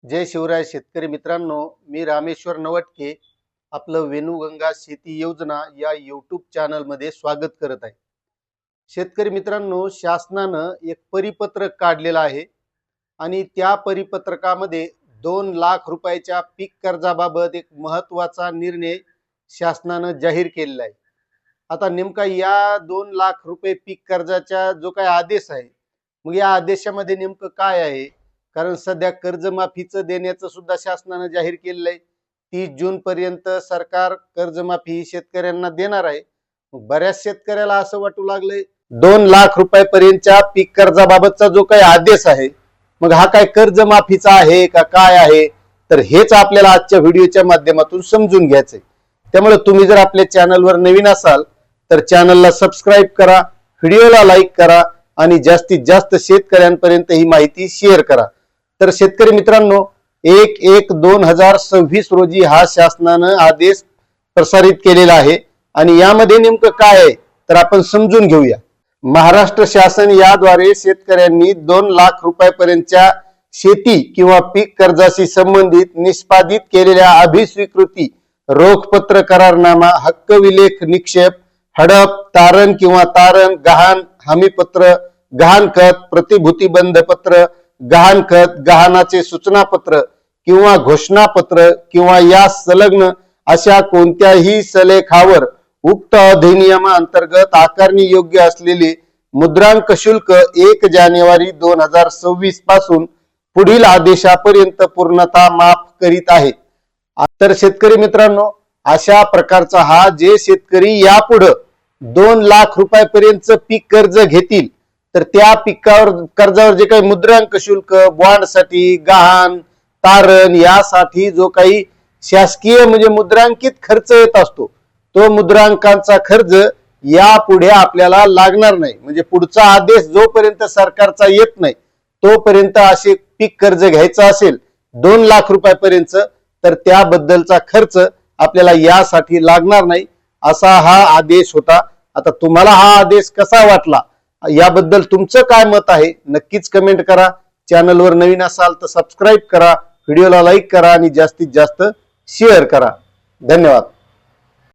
जय शिवराय शेतकरी मित्रांनो, मी रामेश्वर नवटके आपलं वेणुगंगा शेती योजना या यूट्यूब चॅनलमध्ये स्वागत करत आहे। शेतकरी मित्रांनो, शासनानं एक परिपत्रक काढलेलं आहे आणि त्या परिपत्रकामध्ये 2 लाख रुपयाच्या पीक कर्जाबाबत एक महत्त्वाचा निर्णय शासनानं जाहीर केलेला आहे। आता नेमका या 2 लाख रुपये पीक कर्जाचा जो काही आदेश आहे, मग या आदेशामध्ये नेमकं काय आहे? कारण सध्या कर्जमाफीचं देण्याचं सुद्धा शासनानं जाहीर केलेलं आहे। 30 जून पर्यंत सरकार कर्जमाफी शेतकऱ्यांना देणार आहे। बऱ्याच शेतकऱ्याला असं वाटू लागलंय 2 लाख रुपयापर्यंतच्या पीक कर्जाबाबतचा जो काही आदेश आहे, मग हा काय कर्जमाफीचा आहे का काय आहे? तर हेच आपल्याला आजच्या व्हिडिओच्या माध्यमातून समजून घ्यायचंय। त्यामुळे तुम्ही जर आपल्या चॅनलवर नवीन असाल तर चॅनलला सबस्क्राइब करा, व्हिडिओला लाईक करा आणि जास्तीत जास्त शेतकऱ्यांपर्यंत ही माहिती शेअर करा। तर शेतकरी मित्रांनो, 1/1/2026 रोजी हा शासनानं आदेश प्रसारित केलेला आहे आणि यामध्ये नेमकं काय आहे तर आपण समजून घेऊया। महाराष्ट्र शासन याद्वारे शेतकऱ्यांनी 2 लाख रुपयापर्यंतच्या शेती किंवा पीक कर्जाशी संबंधित निष्पादित केलेल्या अभिस्वीकृती, रोखपत्र, करारनामा, हक्क विलेख, निक्षेप, हडप, तारण किंवा तारण, गहाण, हमीपत्र, गहाणखत, प्रतिभूतीबंध पत्र, गहाणखत, गहाणाचे सूचनापत्र किंवा घोषणापत्र किंवा या संलग्न अशा कोणत्याही सलेखावर उक्त अधिनियमाअंतर्गत आकारणी योग्य असलेले मुद्रांक शुल्क 1 जानेवारी 2026 पासून पुढील आदेशापर्यंत पूर्णतः माफ करीत आहे। तर शेतकरी मित्रांनो, अशा प्रकारचा हा जे शेतकरी यापुढे 2 लाख रुपयापर्यंतचं पीक कर्ज घेतील तर त्या पिकावर कर्जावर जे काही मुद्रांक शुल्क, बॉन्डसाठी, गहाण, तारण यासाठी जो काही शासकीय म्हणजे मुद्रांकित खर्च येत असतो, तो मुद्रांकांचा खर्च यापुढे आपल्याला लागणार नाही। म्हणजे पुढचा आदेश जोपर्यंत सरकारचा येत नाही तोपर्यंत असे पीक कर्ज घ्यायचं असेल 2 लाख रुपयापर्यंत तर त्याबद्दलचा खर्च आपल्याला यासाठी लागणार नाही, असा हा आदेश होता। आता तुम्हाला हा आदेश कसा वाटला, याबद्दल तुमचं काय मत आहे नक्कीच कमेंट करा। चॅनलवर नवीन असाल तर सबस्क्राइब करा, व्हिडिओला लाईक करा आणि जास्तीत जास्त शेअर करा। धन्यवाद।